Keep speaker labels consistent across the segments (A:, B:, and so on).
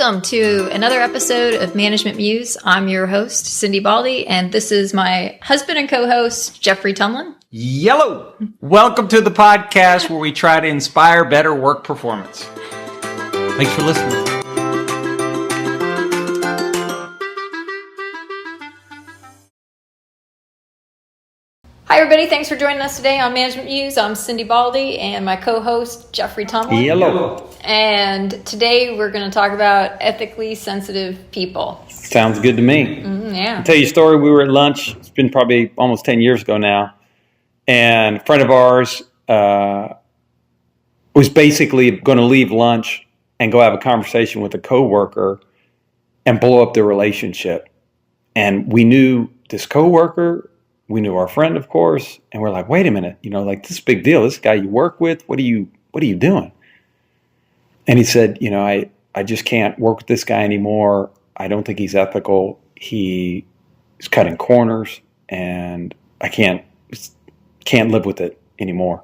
A: Welcome to another episode of Management Muse. I'm your host, Cindi Baldi, and this is my husband and co-host, Geoffrey Tumlin.
B: Yellow! Welcome to the podcast where we try to inspire better work performance. Thanks for listening.
A: Hi, everybody. Thanks for joining us today on Management Muse. I'm Cindi Baldi and my co-host, Geoffrey Tumlin.
B: Yellow.
A: And today we're going to talk about ethically sensitive people.
B: Sounds good to me.
A: Yeah.
B: I'll tell you a story. We were at lunch. It's been probably almost 10 years ago now. And a friend of ours was basically going to leave lunch and go have a conversation with a coworker and blow up their relationship. And we knew this coworker. We knew our friend, of course, and we're like, wait a minute, this is a big deal. This guy you work with, what are you doing? And he said, I just can't work with this guy anymore. I don't think he's ethical. He is cutting corners, and I can't live with it anymore.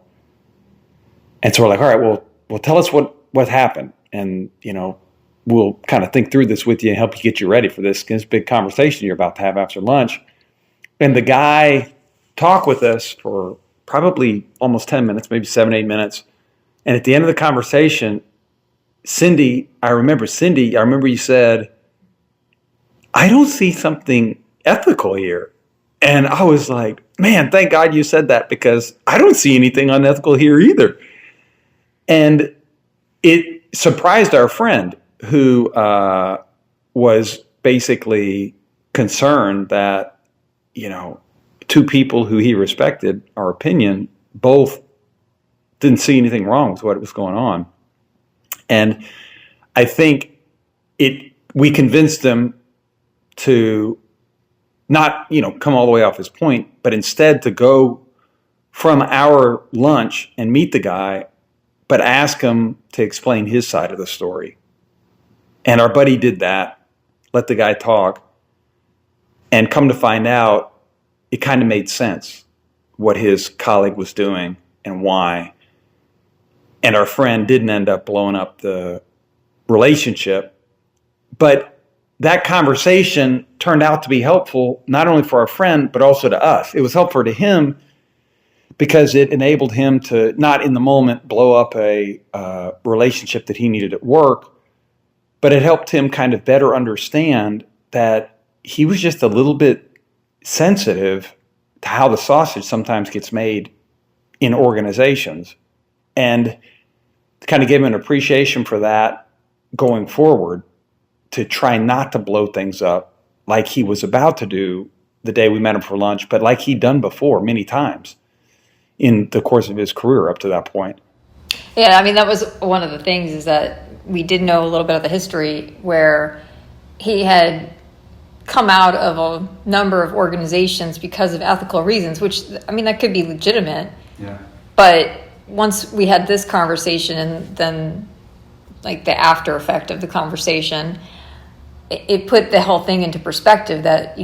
B: And so we're like, all right, well, tell us what happened, and we'll kind of think through this with you and help you get you ready for this big conversation you're about to have after lunch. And the guy talked with us for probably almost 10 minutes, maybe 7-8 minutes. And at the end of the conversation, I remember you said, I don't see something ethical here. And I was like, man, thank God you said that, because I don't see anything unethical here either. And it surprised our friend, who was basically concerned that two people who he respected, our opinion, both didn't see anything wrong with what was going on. And I think we convinced him to not, come all the way off his point, but instead to go from our lunch and meet the guy, but ask him to explain his side of the story. And our buddy did that, let the guy talk. And come to find out, it kind of made sense what his colleague was doing and why. And our friend didn't end up blowing up the relationship. But that conversation turned out to be helpful, not only for our friend, but also to us. It was helpful to him because it enabled him to not in the moment blow up a relationship that he needed at work, but it helped him kind of better understand that he was just a little bit sensitive to how the sausage sometimes gets made in organizations, and kind of gave him an appreciation for that going forward, to try not to blow things up like he was about to do the day we met him for lunch, but like he'd done before many times in the course of his career up to that point.
A: Yeah, I mean, that was one of the things, is that we did know a little bit of the history where he had come out of a number of organizations because of ethical reasons, which, I mean, that could be legitimate.
B: Yeah.
A: But once we had this conversation, and then like the after effect of the conversation, it put the whole thing into perspective that,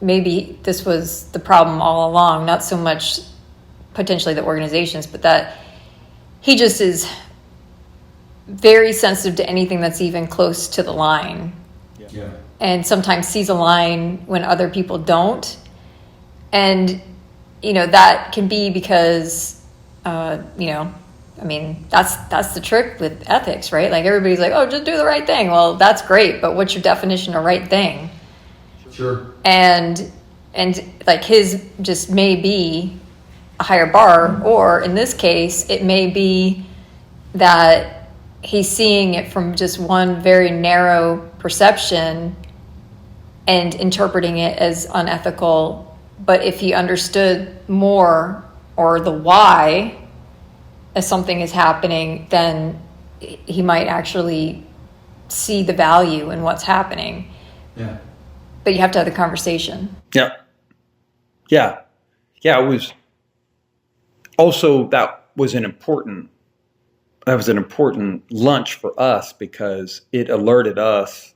A: maybe this was the problem all along, not so much potentially the organizations, but that he just is very sensitive to anything that's even close to the line.
B: Yeah. And
A: sometimes sees a line when other people don't. And, that can be because, that's the trick with ethics, right? Like, everybody's like, oh, just do the right thing. Well, that's great, but what's your definition of right thing?
B: Sure.
A: And like, his just may be a higher bar, or in this case, it may be that he's seeing it from just one very narrow perception and interpreting it as unethical. But if he understood more, or the why as something is happening, then he might actually see the value in what's happening.
B: Yeah.
A: But you have to have the conversation.
B: Yeah. It was also, that was an important lunch for us, because it alerted us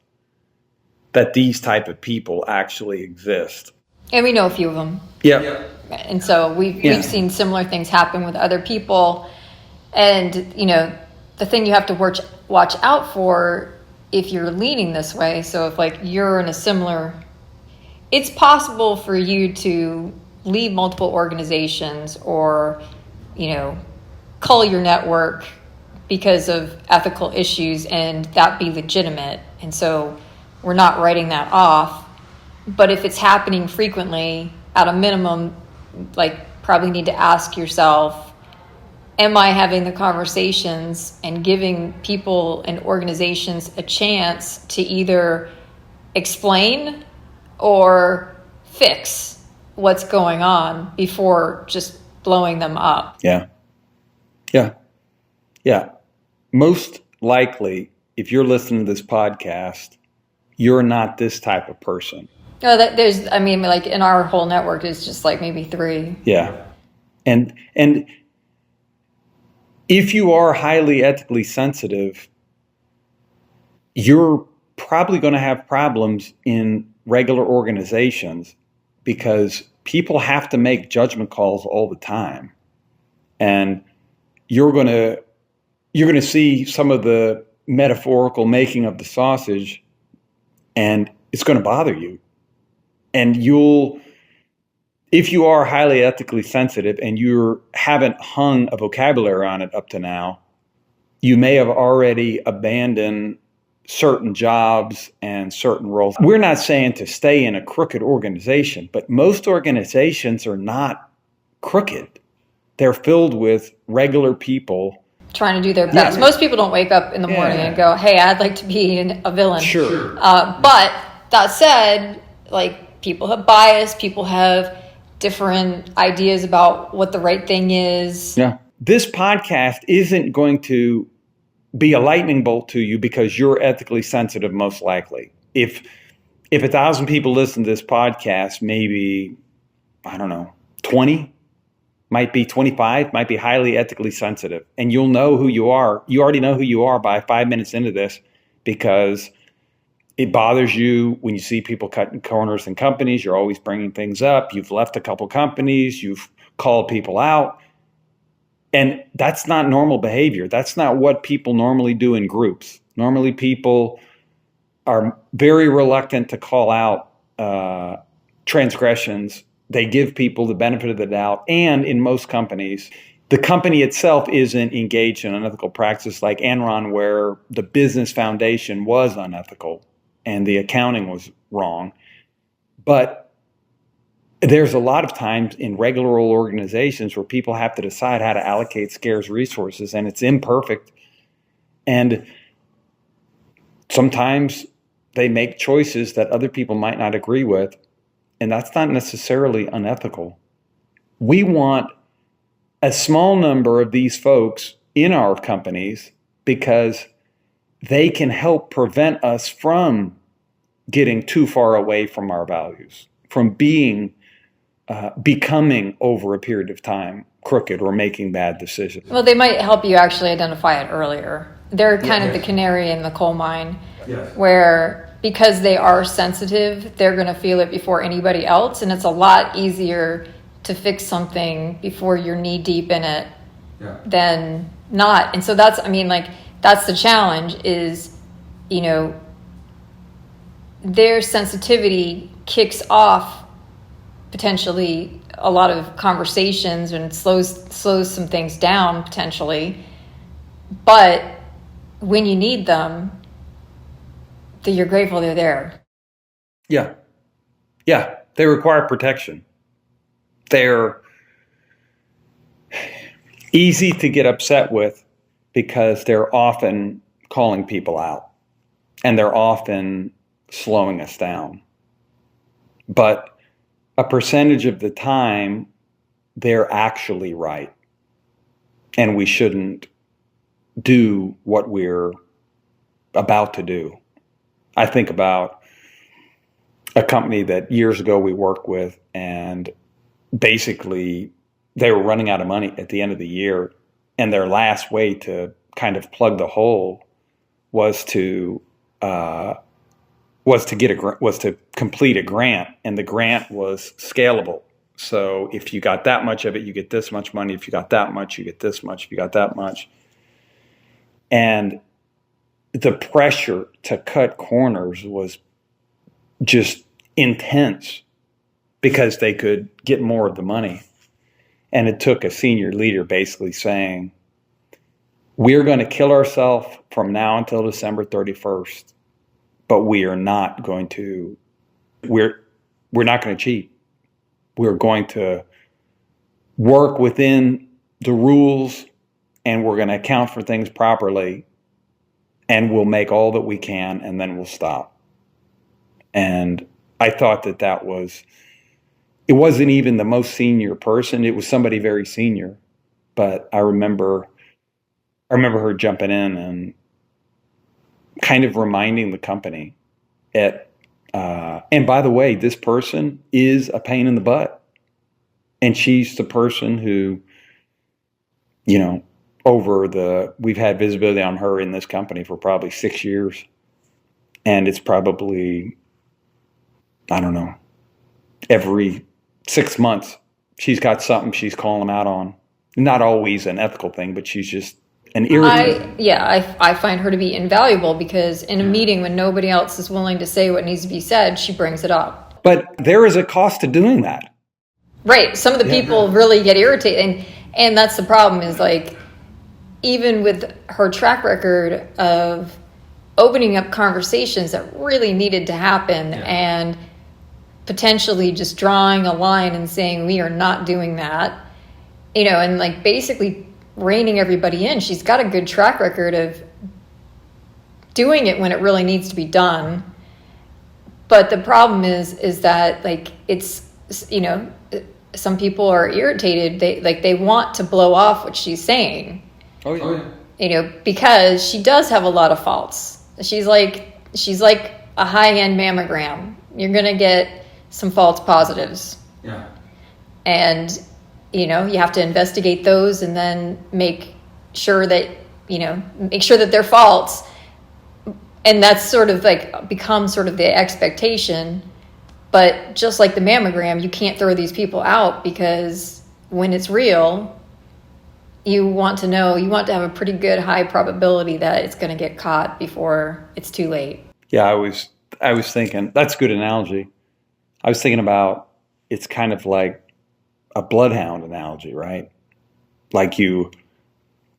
B: that these type of people actually exist.
A: And we know a few of them.
B: Yeah.
A: And so we've seen similar things happen with other people. And, the thing you have to watch out for if you're leaning this way, so if like you're in a similar, it's possible for you to leave multiple organizations or, cull your network because of ethical issues and that be legitimate. And so we're not writing that off. But if it's happening frequently, at a minimum, like probably need to ask yourself, am I having the conversations and giving people and organizations a chance to either explain or fix what's going on before just blowing them up?
B: Yeah. Most likely, if you're listening to this podcast, you're not this type of person.
A: No, like in our whole network is just like maybe 3.
B: Yeah. And if you are highly ethically sensitive, you're probably going to have problems in regular organizations because people have to make judgment calls all the time. And you're going to see some of the metaphorical making of the sausage, and it's going to bother you. And if you are highly ethically sensitive and you haven't hung a vocabulary on it up to now, you may have already abandoned certain jobs and certain roles. We're not saying to stay in a crooked organization, but most organizations are not crooked. They're filled with regular people
A: trying to do their best.
B: Yeah.
A: Most people don't wake up in the morning and go, hey, I'd like to be a villain.
B: Sure.
A: But that said, like, people have bias, people have different ideas about what the right thing is.
B: Yeah. This podcast isn't going to be a lightning bolt to you because you're ethically sensitive, most likely. If 1,000 people listen to this podcast, maybe, 20, might be 25, might be highly ethically sensitive. And you'll know who you are. You already know who you are by 5 minutes into this because it bothers you when you see people cutting corners in companies. You're always bringing things up. You've left a couple companies. You've called people out. And that's not normal behavior. That's not what people normally do in groups. Normally, people are very reluctant to call out transgressions. They give people the benefit of the doubt. And in most companies, the company itself isn't engaged in unethical practice like Enron, where the business foundation was unethical and the accounting was wrong. But there's a lot of times in regular old organizations where people have to decide how to allocate scarce resources, and it's imperfect. And sometimes they make choices that other people might not agree with, and that's not necessarily unethical. We want a small number of these folks in our companies because they can help prevent us from getting too far away from our values, from becoming over a period of time crooked or making bad decisions.
A: Well, they might help you actually identify it earlier. They're kind of the canary in the coal mine, where because they are sensitive, they're going to feel it before anybody else, and it's a lot easier to fix something before you're knee deep in it than not. And so that's the challenge is, their sensitivity kicks off potentially a lot of conversations and slows some things down potentially. But when you need them, that you're grateful they're there.
B: Yeah. They require protection. They're easy to get upset with because they're often calling people out and they're often slowing us down. But a percentage of the time, they're actually right. And we shouldn't do what we're about to do. I think about a company that years ago we worked with, and basically they were running out of money at the end of the year, and their last way to kind of plug the hole was to complete a grant, and the grant was scalable. So if you got that much of it, you get this much money. If you got that much, you get this much. If you got that much. And the pressure to cut corners was just intense because they could get more of the money. And it took a senior leader basically saying, we're going to kill ourselves from now until December 31st, but we're not going to cheat. We're going to work within the rules, and we're going to account for things properly, and we'll make all that we can, and then we'll stop. And I thought that was, it wasn't even the most senior person. It was somebody very senior. But I remember her jumping in and kind of reminding the company and by the way, this person is a pain in the butt. And she's the person who, we've had visibility on her in this company for probably 6 years. And it's probably, I don't know, every 6 months, she's got something she's calling them out on. Not always an ethical thing, but she's just an irritant.
A: I find her to be invaluable because in a meeting when nobody else is willing to say what needs to be said, she brings it up.
B: But there is a cost to doing that.
A: Right. Some of the people really get irritated. And that's the problem is like, even with her track record of opening up conversations that really needed to happen and potentially just drawing a line and saying, we are not doing that, and like basically reining everybody in. She's got a good track record of doing it when it really needs to be done. But the problem is that like, it's, some people are irritated. They want to blow off what she's saying.
B: Oh yeah.
A: Because she does have a lot of faults. She's like a high-end mammogram. You're going to get some false positives.
C: Yeah.
A: And, you have to investigate those and then make sure that they're false. And that's sort of like becomes sort of the expectation. But just like the mammogram, you can't throw these people out because when it's real, you want to have a pretty good high probability that it's going to get caught before it's too late.
B: Yeah, I was thinking, that's a good analogy. I was thinking about, it's kind of like a bloodhound analogy, right? Like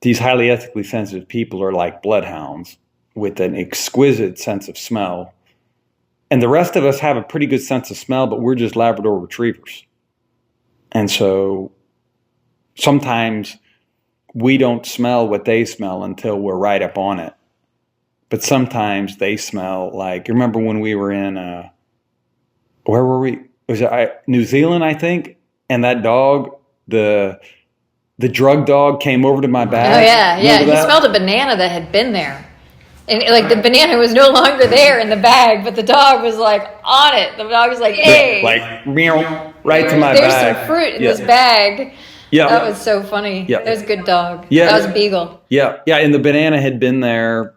B: these highly ethically sensitive people are like bloodhounds with an exquisite sense of smell. And the rest of us have a pretty good sense of smell, but we're just Labrador retrievers. And so sometimes we don't smell what they smell until we're right up on it. But sometimes they smell like, you remember when we were in, where were we? Was it New Zealand, I think? And that dog, the drug dog came over to my bag.
A: Oh, yeah. He smelled a banana that had been there. And like the banana was no longer there in the bag, but the dog was like on it. The dog was like, hey.
B: Like, meow, right to my
A: There's
B: bag.
A: Some fruit in this bag.
B: Yeah.
A: That was so funny.
B: Yeah.
A: That was a good dog.
B: Yeah.
A: That was a beagle.
B: Yeah. Yeah. And the banana had been there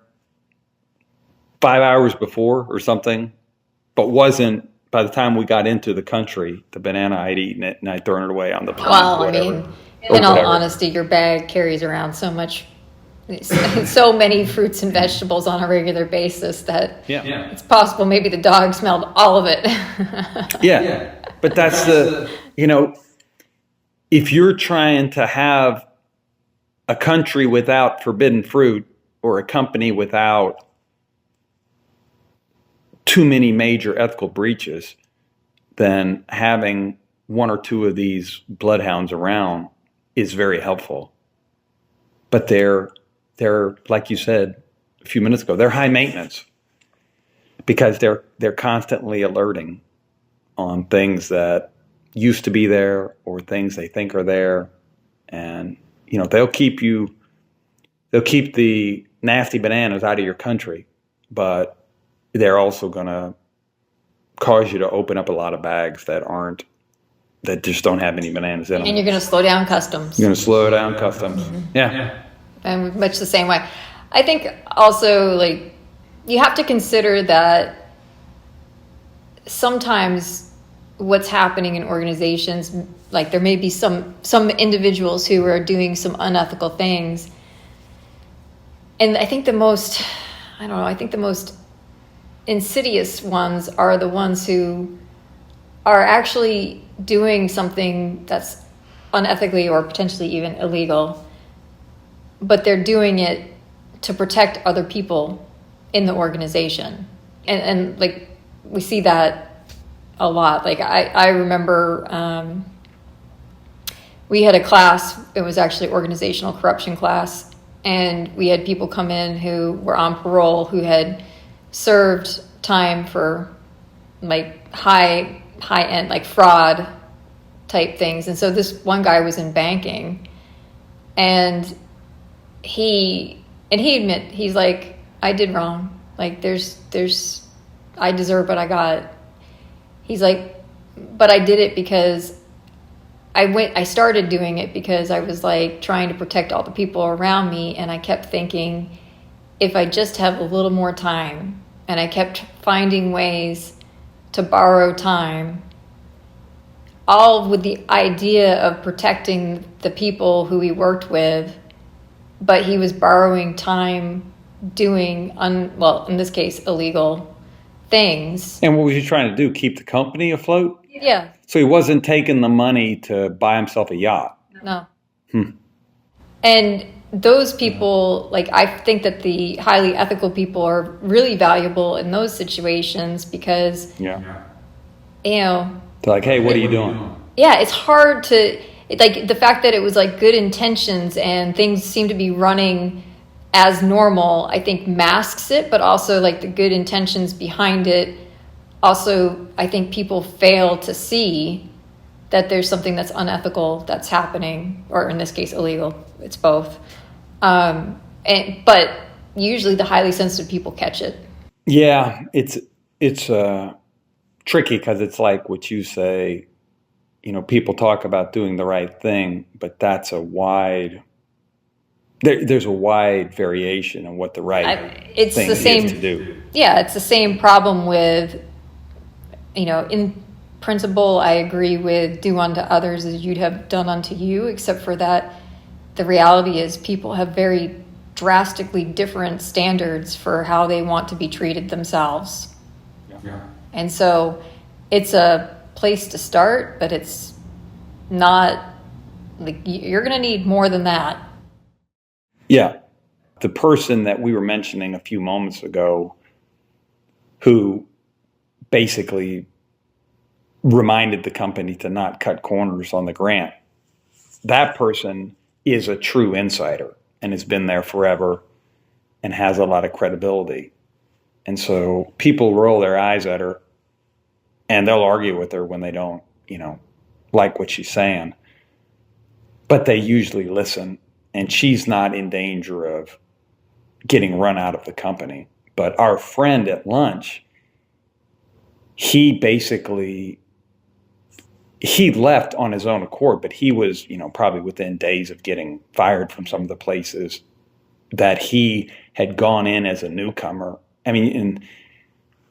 B: 5 hours before or something, but wasn't, by the time we got into the country, the banana, I'd eaten it and I'd thrown it away on the plane.
A: Well, I mean, in all honesty, your bag carries around so many fruits and vegetables on a regular basis that it's possible maybe the dog smelled all of it.
B: Yeah. But that's if you're trying to have a country without forbidden fruit or a company without too many major ethical breaches, then having one or two of these bloodhounds around is very helpful. But they're like you said a few minutes ago, they're high maintenance because they're constantly alerting on things that used to be there or things they think are there. And, they'll keep the nasty bananas out of your country, but they're also going to cause you to open up a lot of bags that just don't have any bananas in them.
A: And you're going to slow down customs.
B: You're going to slow down customs.
A: Mm-hmm.
B: Yeah.
A: And much the same way. I think also, like, you have to consider that sometimes what's happening in organizations, like there may be some individuals who are doing some unethical things. And I think the most I don't know, I think the most insidious ones are the ones who are actually doing something that's unethically or potentially even illegal, but they're doing it to protect other people in the organization. And like, we see that a lot. Like, I remember we had a class, it was actually organizational corruption class, and we had people come in who were on parole who had served time for like high end, like fraud type things. And so this one guy was in banking, and he admit, he's like, I did wrong. Like, I deserve what I got. He's like, but I did it because I started doing it because I was like trying to protect all the people around me. And I kept thinking, if I just have a little more time, and I kept finding ways to borrow time, all with the idea of protecting the people who he worked with, but he was borrowing time doing, well, in this case, illegal things.
B: And what was he trying to do? Keep the company afloat?
A: Yeah.
B: So he wasn't taking the money to buy himself a yacht.
A: No. And those people, like, I think that the highly ethical people are really valuable in those situations because, you know,
B: they're like, hey, what are you doing?
A: Yeah, it's hard to, like, the fact that it was like good intentions and things seem to be running as normal, I think masks it, but also like the good intentions behind it. Also, I think people fail to see that there's something that's unethical that's happening, or in this case, illegal. It's both. But usually the highly sensitive people catch it.
B: Yeah, it's tricky because it's like what you say, you know, people talk about doing the right thing, but that's a wide, there's a wide variation in what the right
A: it's
B: thing
A: the same,
B: is to do.
A: Yeah, it's the same problem with, you know, in principle, I agree with do unto others as you'd have done unto you, except for that the reality is people have very drastically different standards for how they want to be treated themselves.
B: Yeah.
A: And so it's a place to start, but it's not, like, you're going to need more than that.
B: Yeah. The person that we were mentioning a few moments ago who basically reminded the company to not cut corners on the grant, that person is a true insider and has been there forever and has a lot of credibility. And so people roll their eyes at her and they'll argue with her when they don't, you know, like what she's saying. But they usually listen, and she's not in danger of getting run out of the company. But our friend at lunch, he left on his own accord, but he was, you know, probably within days of getting fired from some of the places that he had gone in as a newcomer. I mean, and,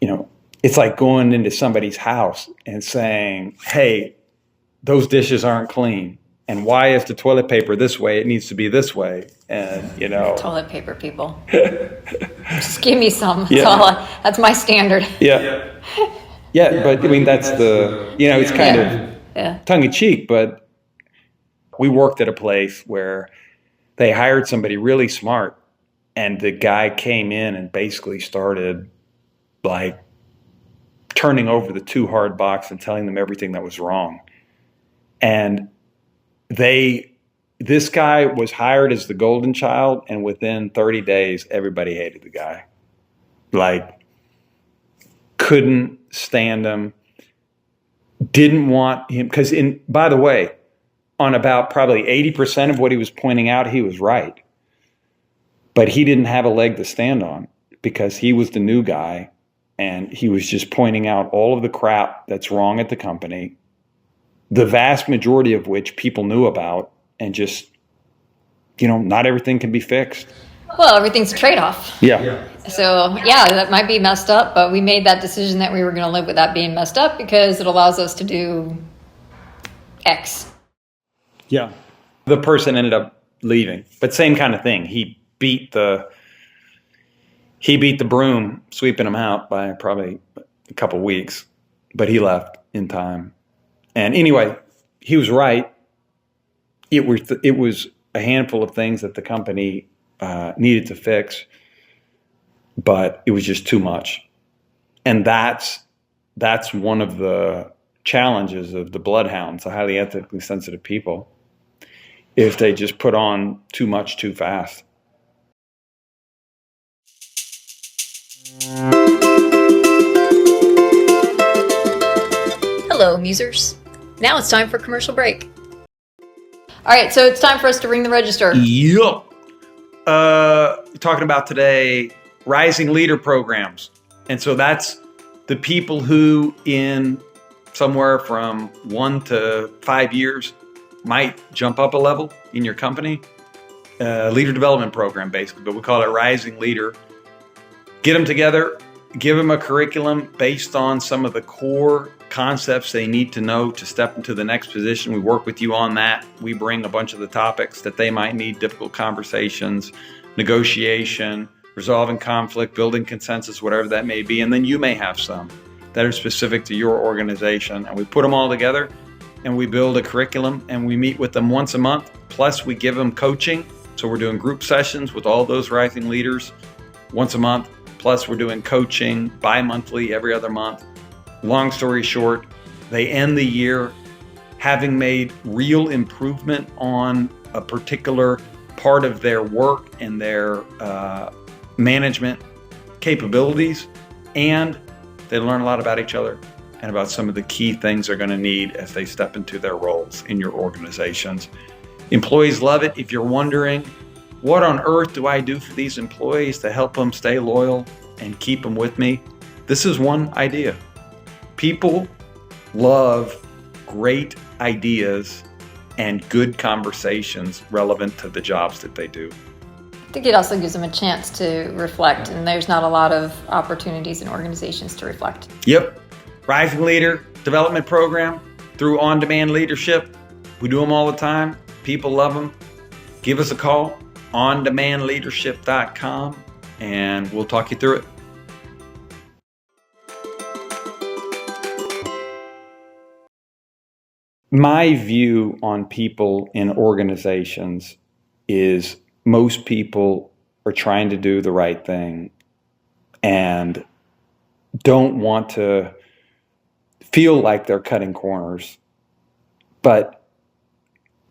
B: you know, it's like going into somebody's house and saying, hey, those dishes aren't clean. And why is the toilet paper this way? It needs to be this way. And, you know.
A: Toilet paper people. Just give me some. That's my standard.
B: Yeah. Yeah, but I mean, that's the, you know, it's kind of tongue in cheek, but we worked at a place where they hired somebody really smart, and the guy came in and basically started like turning over the too hard box and telling them everything that was wrong. And this guy was hired as the golden child, and within 30 days, everybody hated the guy. Like, couldn't stand him, didn't want him, because by the way, on about probably 80% of what he was pointing out, he was right. But he didn't have a leg to stand on because he was the new guy, and he was just pointing out all of the crap that's wrong at the company, the vast majority of which people knew about, and just, you know, not everything can be fixed.
A: Well, everything's a trade-off.
B: Yeah.
A: So, yeah, that might be messed up, but we made that decision that we were going to live with that being messed up because it allows us to do X.
B: Yeah. The person ended up leaving, but same kind of thing. He beat the He beat the broom, sweeping them out by probably a couple weeks, but he left in time. And anyway, he was right. It was a handful of things that the company needed to fix, but it was just too much. And that's one of the challenges of the bloodhounds, the highly ethically sensitive people, if they just put on too much too fast.
A: Hello, Musers. Now it's time for commercial break. All right, so it's time for us to ring the register.
B: Yup. Talking about today, rising leader programs. And so that's the people who in somewhere from 1 to 5 years might jump up a level in your company. Leader development program, basically, but we call it rising leader. Get them together, give them a curriculum based on some of the core concepts they need to know to step into the next position. We work with you on that. We bring a bunch of the topics that they might need: difficult conversations, negotiation, resolving conflict, building consensus, whatever that may be. And then you may have some that are specific to your organization. And we put them all together and we build a curriculum and we meet with them once a month. Plus we give them coaching. So we're doing group sessions with all those rising leaders once a month. Plus we're doing coaching bi-monthly, every other month. Long story short, they end the year having made real improvement on a particular part of their work and their management capabilities, and they learn a lot about each other and about some of the key things they're going to need as they step into their roles in your organizations. Employees love it. If you're wondering, what on earth do I do for these employees to help them stay loyal and keep them with me? This is one idea. People love great ideas and good conversations relevant to the jobs that they do.
A: I think it also gives them a chance to reflect, and there's not a lot of opportunities in organizations to reflect.
B: Yep. Rising Leader Development Program through On-Demand Leadership. We do them all the time. People love them. Give us a call, ondemandleadership.com, and we'll talk you through it. My view on people in organizations is most people are trying to do the right thing and don't want to feel like they're cutting corners. But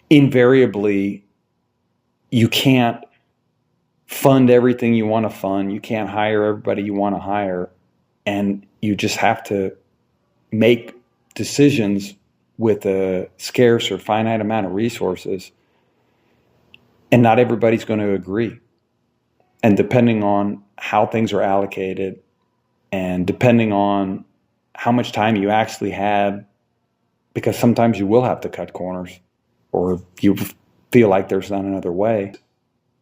B: invariably, you can't fund everything you want to fund. You can't hire everybody you want to hire. And you just have to make decisions with a scarce or finite amount of resources. And not everybody's going to agree. And depending on how things are allocated and depending on how much time you actually had, because sometimes you will have to cut corners or you feel like there's not another way.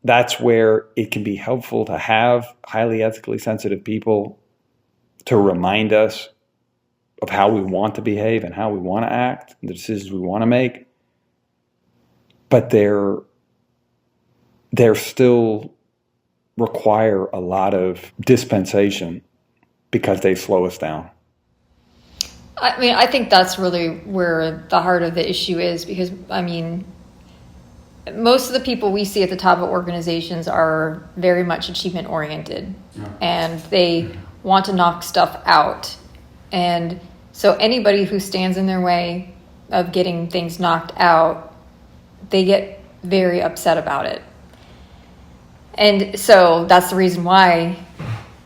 B: That's where it can be helpful to have highly ethically sensitive people to remind us of how we want to behave and how we want to act, the decisions we want to make. But they're still require a lot of dispensation because they slow us down.
A: I mean, I think that's really where the heart of the issue is, because, I mean, most of the people we see at the top of organizations are very much achievement oriented, and they want to knock stuff out. And so anybody who stands in their way of getting things knocked out, they get very upset about it. And so that's the reason why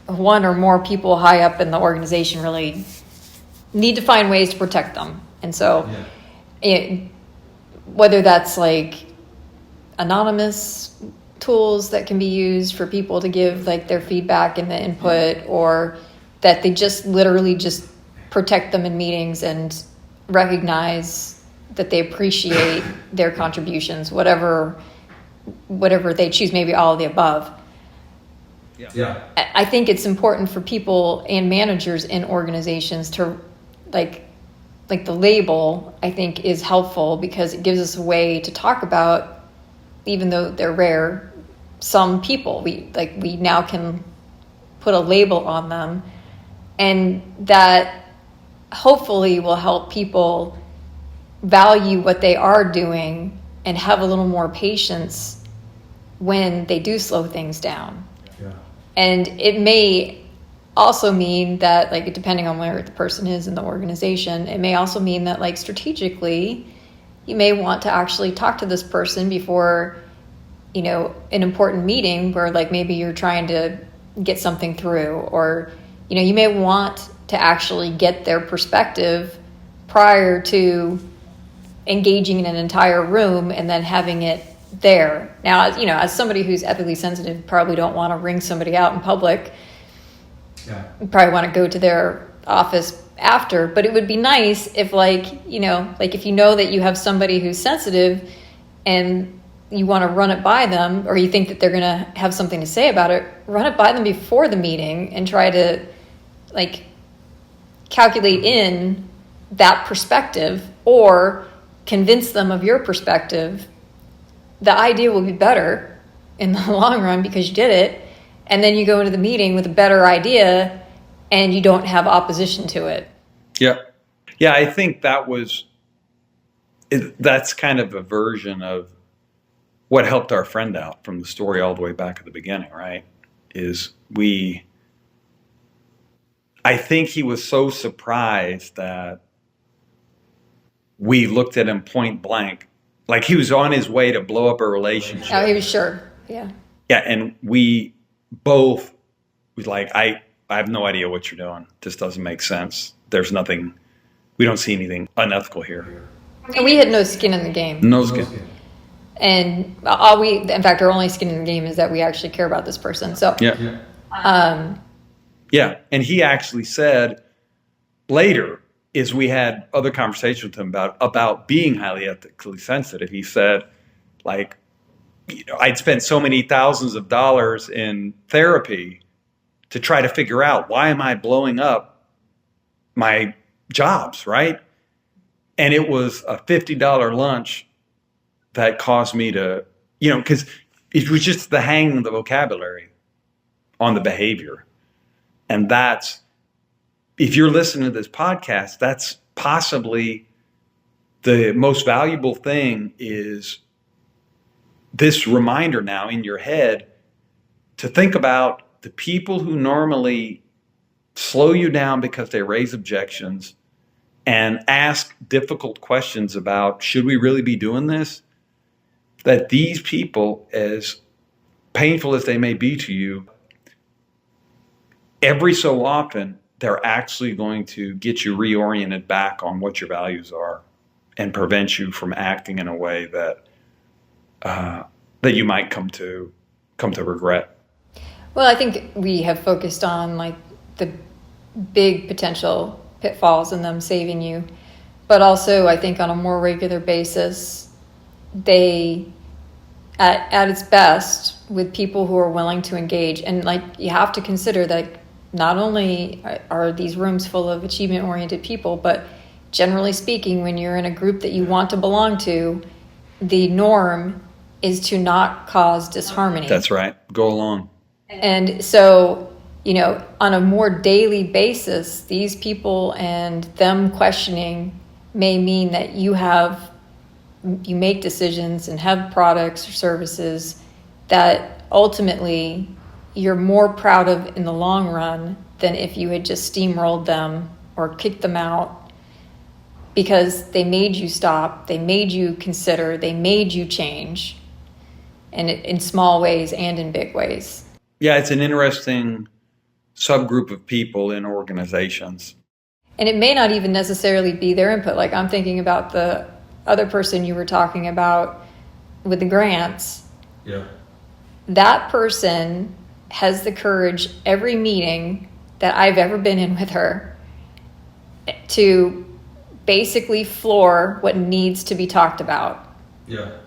A: one or more people high up in the organization really need to find ways to protect them. And so whether that's like anonymous tools that can be used for people to give like their feedback and the input, or that they just literally just protect them in meetings and recognize that they appreciate their contributions, whatever they choose, maybe all of the above.
C: Yeah.
A: I think it's important for people and managers in organizations to like the label, I think, is helpful because it gives us a way to talk about, even though they're rare, some people we now can put a label on them, and that hopefully will help people value what they are doing and have a little more patience when they do slow things down.
C: Yeah.
A: And it may also mean that, like, depending on where the person is in the organization, it may also mean that, like, strategically, you may want to actually talk to this person before, you know, an important meeting where, like, maybe you're trying to get something through, or, you know, you may want to actually get their perspective prior to engaging in an entire room and then having it there. Now, you know, as somebody who's ethically sensitive, probably don't want to ring somebody out in public.
C: Yeah.
A: You probably want to go to their office after, but it would be nice if, like, you know, like if you know that you have somebody who's sensitive and you want to run it by them, or you think that they're going to have something to say about it, run it by them before the meeting and try to, like, calculate in that perspective or convince them of your perspective. The idea will be better in the long run because you did it, and then you go into the meeting with a better idea and you don't have opposition to it.
B: Yeah. Yeah, I think that's kind of a version of what helped our friend out from the story all the way back at the beginning, right? I think he was so surprised that we looked at him point blank, like he was on his way to blow up a relationship.
A: Oh, he was sure. Yeah.
B: Yeah, and we both was like, I have no idea what you're doing. This doesn't make sense. There's nothing, we don't see anything unethical here.
A: And we had no skin in the game.
B: No skin.
A: And in fact, our only skin in the game is that we actually care about this person. So,
B: Yeah.
A: um,
B: Yeah, and he actually said later, as we had other conversations with him about being highly ethically sensitive, he said, like, you know, I'd spent so many thousands of dollars in therapy to try to figure out, why am I blowing up my jobs, right? And it was a $50 lunch that caused me to, you know, because it was just the hanging of the vocabulary on the behavior. And that's, if you're listening to this podcast, that's possibly the most valuable thing, is this reminder now in your head to think about the people who normally slow you down because they raise objections and ask difficult questions about, should we really be doing this? That these people, as painful as they may be to you, every so often, they're actually going to get you reoriented back on what your values are and prevent you from acting in a way that that you might come to regret.
A: well, I think we have focused on, like, the big potential pitfalls in them saving you. But also, I think on a more regular basis, they, at its best, with people who are willing to engage. And, like, you have to consider that not only are these rooms full of achievement-oriented people, but generally speaking, when you're in a group that you want to belong to, the norm is to not cause disharmony.
B: That's right. Go along.
A: And so, you know, on a more daily basis, these people and them questioning may mean that you make decisions and have products or services that ultimately you're more proud of in the long run than if you had just steamrolled them or kicked them out, because they made you stop, they made you consider, they made you change, and in small ways and in big ways.
B: Yeah, it's an interesting subgroup of people in organizations.
A: And it may not even necessarily be their input. Like, I'm thinking about the other person you were talking about with the grants.
C: Yeah.
A: That person has the courage every meeting that I've ever been in with her to basically floor what needs to be talked about.
C: Yeah.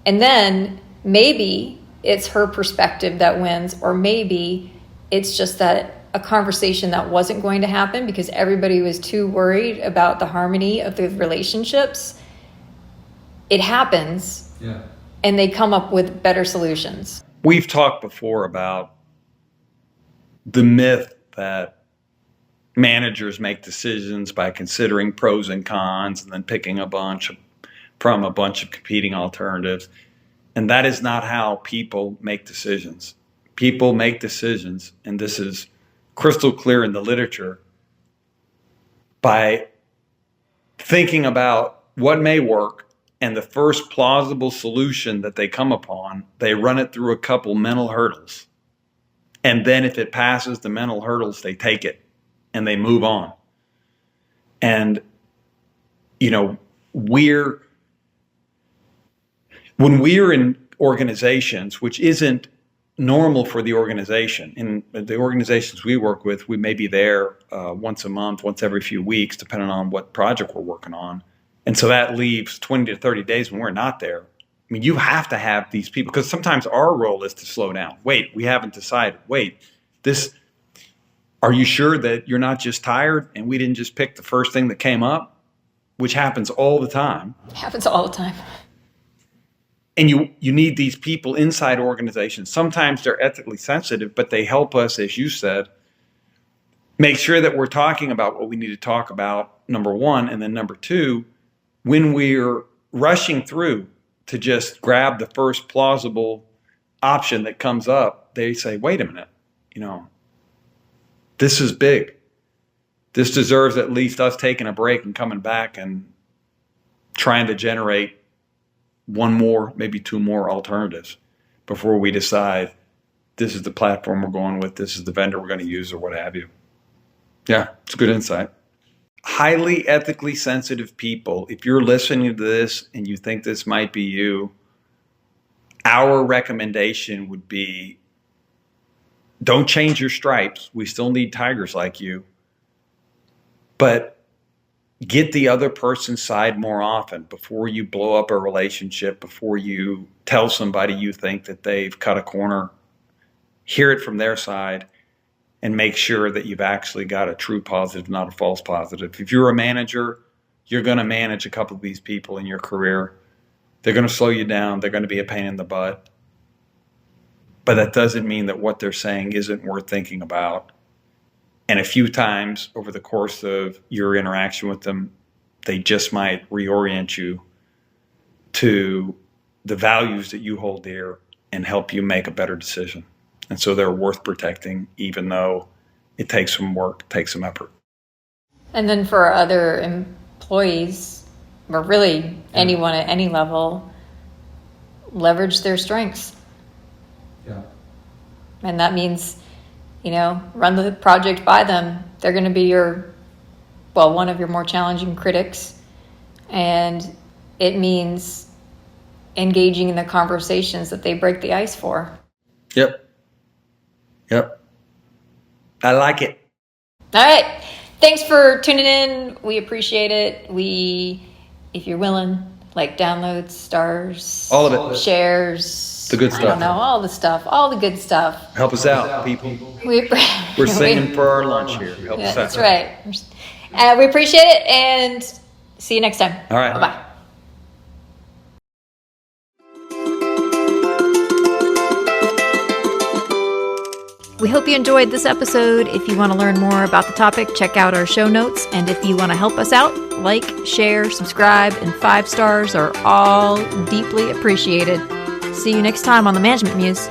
A: And then maybe it's her perspective that wins, or maybe it's just that a conversation that wasn't going to happen because everybody was too worried about the harmony of the relationships. It happens.
C: Yeah.
A: And they come up with better solutions.
B: We've talked before about the myth that managers make decisions by considering pros and cons and then picking from a bunch of competing alternatives. And that is not how people make decisions. People make decisions, and this is crystal clear in the literature, by thinking about what may work, and the first plausible solution that they come upon, they run it through a couple mental hurdles. And then if it passes the mental hurdles, they take it and they move on. And, when we're in organizations, which isn't normal for the organization, in the organizations we work with, we may be there once a month, once every few weeks, depending on what project we're working on. And so that leaves 20 to 30 days when we're not there. I mean, you have to have these people, because sometimes our role is to slow down. Wait, we haven't decided. Wait, are you sure that you're not just tired and we didn't just pick the first thing that came up? Which happens all the time.
A: It happens all the time.
B: And you need these people inside organizations. Sometimes they're ethically sensitive, but they help us, as you said, make sure that we're talking about what we need to talk about, number one. And then number two, when we're rushing through to just grab the first plausible option that comes up, they say, wait a minute, this is big. This deserves at least us taking a break and coming back and trying to generate one more, maybe two more alternatives before we decide this is the platform we're going with, this is the vendor we're going to use, or what have you. Yeah, it's a good insight. Highly ethically sensitive people, if you're listening to this and you think this might be you, our recommendation would be, don't change your stripes. We still need tigers like you. But get the other person's side more often before you blow up a relationship, before you tell somebody you think that they've cut a corner. Hear it from their side and make sure that you've actually got a true positive, not a false positive. If you're a manager, you're going to manage a couple of these people in your career. They're going to slow you down. They're going to be a pain in the butt. But that doesn't mean that what they're saying isn't worth thinking about. And a few times over the course of your interaction with them, they just might reorient you to the values that you hold dear and help you make a better decision. And so they're worth protecting, even though it takes some work, takes some effort.
A: And then for other employees, or really anyone at any level, leverage their strengths.
C: Yeah.
A: And that means, run the project by them. They're going to be one of your more challenging critics. And it means engaging in the conversations that they break the ice for.
B: Yep. I like it.
A: All right. Thanks for tuning in. We appreciate it. If you're willing, downloads, stars,
B: All of it.
A: shares.
B: The good stuff.
A: I don't know, all the good stuff.
B: Help us out, people. We're singing for our lunch here. Help us out.
A: That's right. We appreciate it, and see you next time.
B: All right.
A: Bye-bye. We hope you enjoyed this episode. If you want to learn more about the topic, check out our show notes. And if you want to help us out, like, share, subscribe, and 5 stars are all deeply appreciated. See you next time on the Management Muse.